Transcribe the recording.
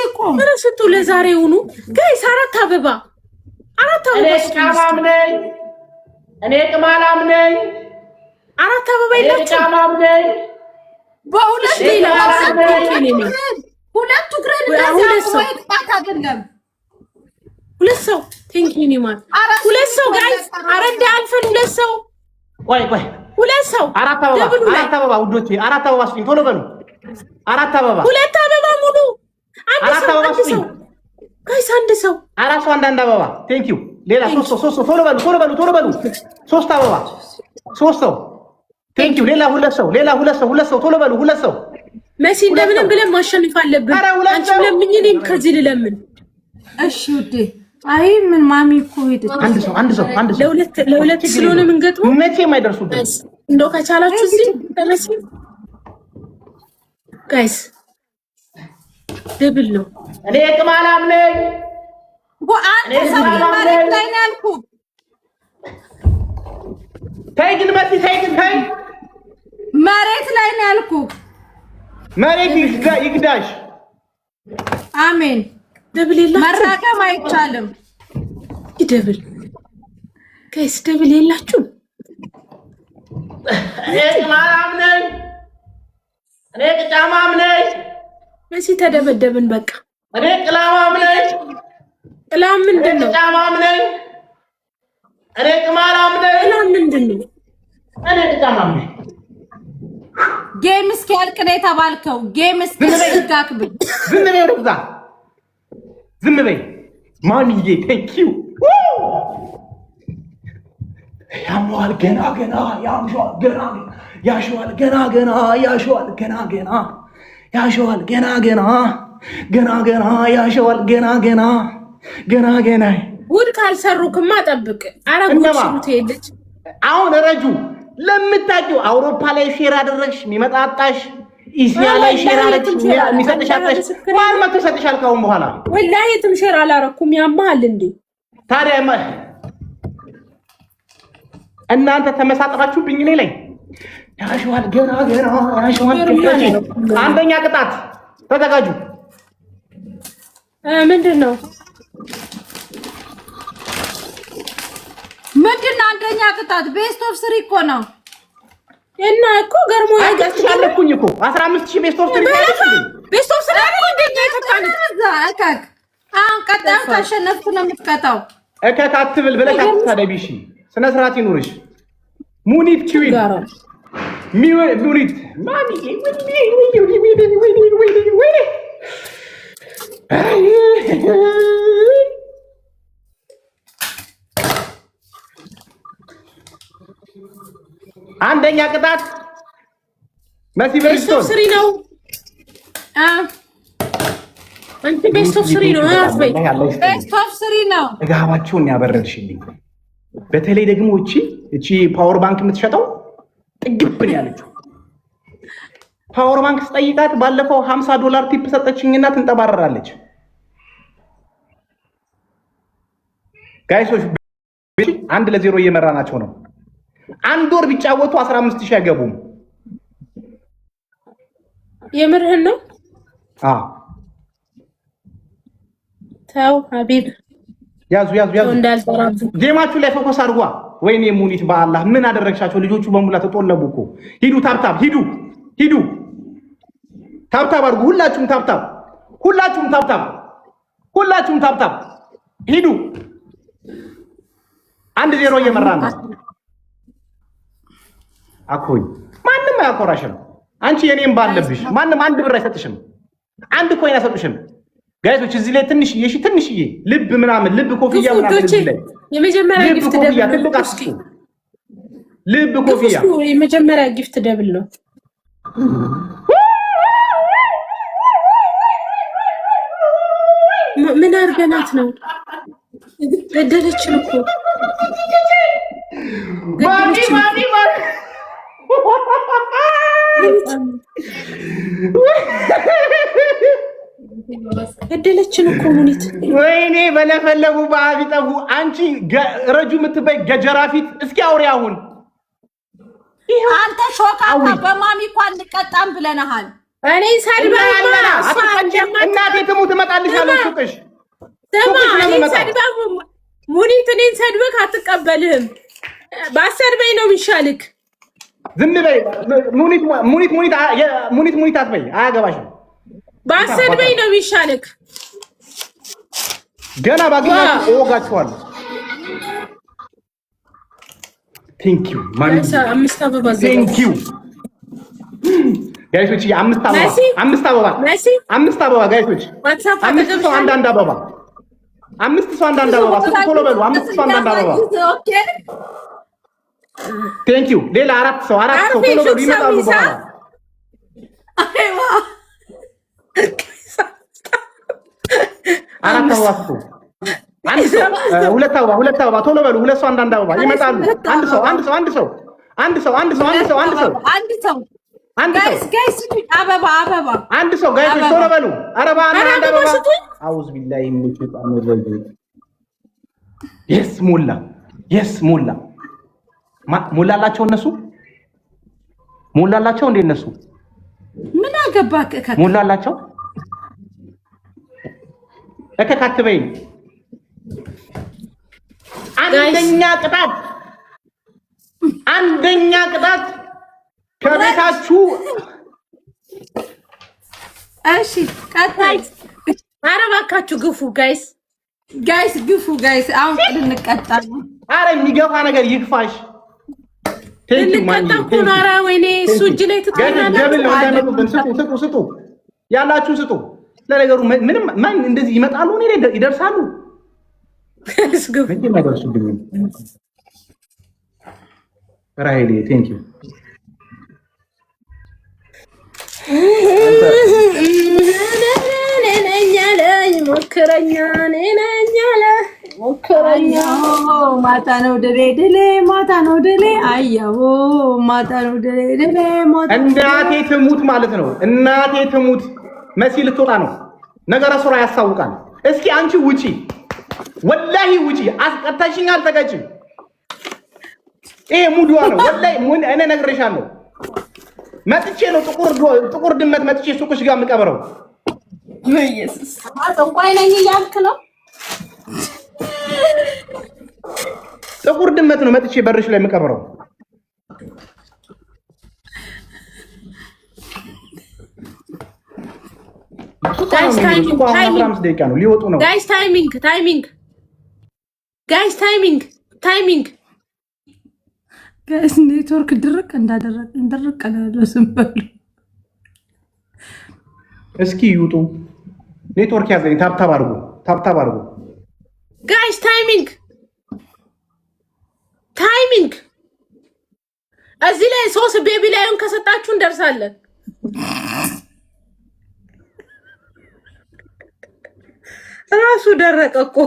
እኮ ረስቱ ለዛሬውኑ ጋይስ አራት አበባ እኔ ቅማላም ነኝ አራት አበባ ይላችሁ ቅማላም ነኝ በሁለት ሌላ ሁለቱ ግሬድ ለዛው ወይጣት አይደለም ሁለት ሰው ቴንክ ዩ ኒማን ሁለት ሰው ጋይስ አረዳ አልፈን ሁለት ሰው ቆይ ሁለት ሰው አራት አበባ ውዶቼ አራት አበባ ስጡኝ ቶሎ በሉ አራት አበባ ሁለት አበባ ሙሉ አንድ ሰው ጋይስ አንድ ሰው አራት ሰው አንድ አበባ ቴንክ ዩ ሌላ ሶስት ቶሎ በሉ ሶስት አበባ ሶስት ሰው ቴንክ ዩ ሌላ ሁለት ሰው ቶሎ በሉ ሁለት ሰው መሲ እንደምንም ብለን ማሸነፍ አለብን አንቺ ለምኝ እኔም ከዚህ ልለምን እሺ ውዴ አይ ምን ማሚ እኮ ሄደች አንድ ሰው ለሁለት ስለሆነ ምን ገጥሞ መቼም አይደርሱብን እንደው ከቻላችሁ እዚህ ተመሲ ጋይስ ደብል ነው እኔ ቅማላም ነኝ አንተ ሰው መሬት ላይ ነው ያልኩህ ተይ መሬት ላይ ነው ያልኩህ መሬት ይግዳሽ አሜን ደብል የላችሁ መራቀም አይቻልም ደብል ጋይስ ደብል የላችሁ እኔ ቅማላም ነኝ እኔ ቅጫማም ነኝ መሲ ተደበደብን በቃ እኔ ቅላማም ነኝ ቅላም ምንድነው ቅጫማም ነኝ እኔ ቅማላም ነኝ ቅላም ምንድነው እኔ ቅጫማም ነኝ ጌም እስኪያልቅ ነው የተባልከው ጌም እስኪያልቅ ዝም በይ ማሚዬ ቴንክ ዩ ያሟል ገና ያሟል ያሸዋል ገና ውድ ካልሰሩክማ ጠብቅ አረጉሽ ትሄድች አሁን ረጁ ለምታውቂው አውሮፓ ላይ ሼር አደረግሽ የሚመጣጣሽ ኢሲያ ላይ ሼር አደረግሽ የሚሰጥሻጣሽ ማን መጥቶ ይሰጥሻል ካሁን በኋላ ወላሂ የትም ሼር አላረኩም ያማል እንዴ ታዲያ እናንተ ተመሳጥራችሁብኝ እኔ ላይ ያሸዋል ገና ያሸዋል አንደኛ ቅጣት ተዘጋጁ ምንድነው አንደኛ ቅጣት ቤስት ኦፍ 3 እኮ ነው እና እኮ ገርሞ ያጋጥሻለኩኝ እኮ 15000 ቤስት ኦፍ 3 ቤስት ኦፍ 3 እንደኛ ተካክ ቀጣም ካሸነፍኩ ነው የምትቀጣው አትብል ብለሽ አትሳደቢሽ ስነ ስርዓት ይኑርሽ ሙኒት ኪዊን ሙኒት ማሚ አንደኛ ቅጣት መሲ ቤስት ኦፍ 3 ነው አንተ ቤስት ኦፍ 3 ነው አስበይ ቤስት ኦፍ 3 ነው እጋባችሁን ያበረድሽልኝ በተለይ ደግሞ እቺ ፓወር ባንክ የምትሸጠው ጥግብን ያለችው ፓወር ባንክ ስጠይቃት ባለፈው $50 ቲፕ ሰጠችኝና ትንጠባረራለች ጋይሶች 1-0 እየመራናቸው ነው አንድ ወር ቢጫወቱ 15000 ያገቡም የምርህን ነው ታው ሀቢብ ያዙ ጌማችሁ ላይ ፎከስ አድርጓ ወይኔ ሙኒት በአላህ ምን አደረግሻቸው ልጆቹ በሙላ ተጦለቡ እኮ ሂዱ ታብታብ ሂዱ ታብታብ አድርጉ ሁላችሁም ታብታብ ሂዱ 1-0 እየመራን ነው አኮይ ማንም አያኮራሽም አንቺ የኔም ባለብሽ ማንም አንድ ብር አይሰጥሽም አንድ ኮይን አይሰጥሽም ጋይሶች እዚህ ላይ ትንሽዬ ልብ ምናምን ልብ ኮፍያ ምናምን እዚህ ላይ የመጀመሪያ ጊፍት ደብል ነው ልብ ኮፍያ የመጀመሪያ ጊፍት ደብል ነው ምን አርገናት ነው ገደለችን እኮ ማሚ ገደለችን እኮ ሙኒት ወይኔ በለፈለጉ ባቢጠቡ አንቺ ረጁ የምትበይ ገጀራፊት እስኪ አውሪ አሁን አንተ ሾካካ በማሚ እንኳን እንቀጣም ብለናል እኔ ሳድባይማ እናቴ ትሙት እመጣልሻለሁ ሱቅሽ። ሙኒት እኔን ሰድበህ አትቀበልህም። ባሰድበኝ ነው የሚሻልክ። ዝም በይ ሙኒት አትበይ፣ አያገባሽም። ባሰድበኝ ነው የሚሻልክ። ገና ባገኛችሁ እወጋችኋለሁ። ቴንክ ዩ ማን አምስት አበባ ቴንክ ዩ ጋይሶች፣ አምስት አበባ ጋይሶች፣ አምስት ሰው አንዳንድ አበባ፣ አምስት ሰው አንዳንድ አበባ። ቶሎ በሉ፣ አምስት ሰው አንዳንድ አበባ። ቴንክ ዩ። ሌላ አራት ሰው ቶሎ በሉ፣ ይመጣሉ በኋላ። አራት አበባ ስጡ። አንድ ሰው ሁለት አበባ ቶሎ በሉ። ሁለት ሰው አንዳንድ አበባ ይመጣሉ። ጋይስ አበባ አንድ ሰው ጋይስ ቶሎ በሉ። አረባ አንድ አበባ። አውዝ ቢላሂ ሚነሽ ሸይጣን ረጂም። የስ ሞላ ሞላላቸው። እነሱ ሞላላቸው እንደ እነሱ ምን አገባህ? ሞላላቸው እከካትበይ። አንደኛ ቅጣት ከቤታችሁ። እሺ ቀጣይ። ኧረ እባካችሁ ግፉ ጋይስ ግፉ ጋይስ። አሁን ልንቀጣ ነው። ኧረ የሚገፋ ነገር ይግፋሽ። ልንቀጣ እኮ ነው። ኧረ ወይኔ እሱ እጅ ላይ ስጡ፣ ያላችሁ ስጡ። ለነገሩ ምንም ማን እንደዚህ ይመጣሉ፣ እኔ ይደርሳሉ። ራሄል ቴንክ ዩ። ሞክረኛ ማታ ነው ድሌ ማታ ነው ድሌ አያው ማታ ነው ድሌ ማታ። እናቴ ትሙት ማለት ነው። እናቴ ትሙት መሲ ልትወጣ ነው። ነገረ ሱራ ያሳውቃል። እስኪ አንቺ ውጪ፣ ወላሂ ውጪ። አስቀጣሽኛል፣ ተቀጪ። ይሄ ሙድዋ ነው ወላሂ። እኔ ነግሬሻለሁ። መጥቼ ነው ጥቁር ድመት መጥቼ ሱቅሽ ጋር የምቀብረው። ኢየሱስ አጥንቋይ ነኝ እያልክ ነው። ጥቁር ድመት ነው መጥቼ በርሽ ላይ የምቀብረው። ሊወጡ ነው። ታይሚንግ ጋይስ ኔትወርክ ድርቅ እንዳደረቀ ነው። ዝም በሉ እስኪ ይውጡ። ኔትወርክ ያዘኝ። ታብታብ አድርጉ ጋይስ። ታይሚንግ እዚህ ላይ ሶስ ቤቢ ላይን ከሰጣችሁ እንደርሳለን። ራሱ ደረቀ እኮ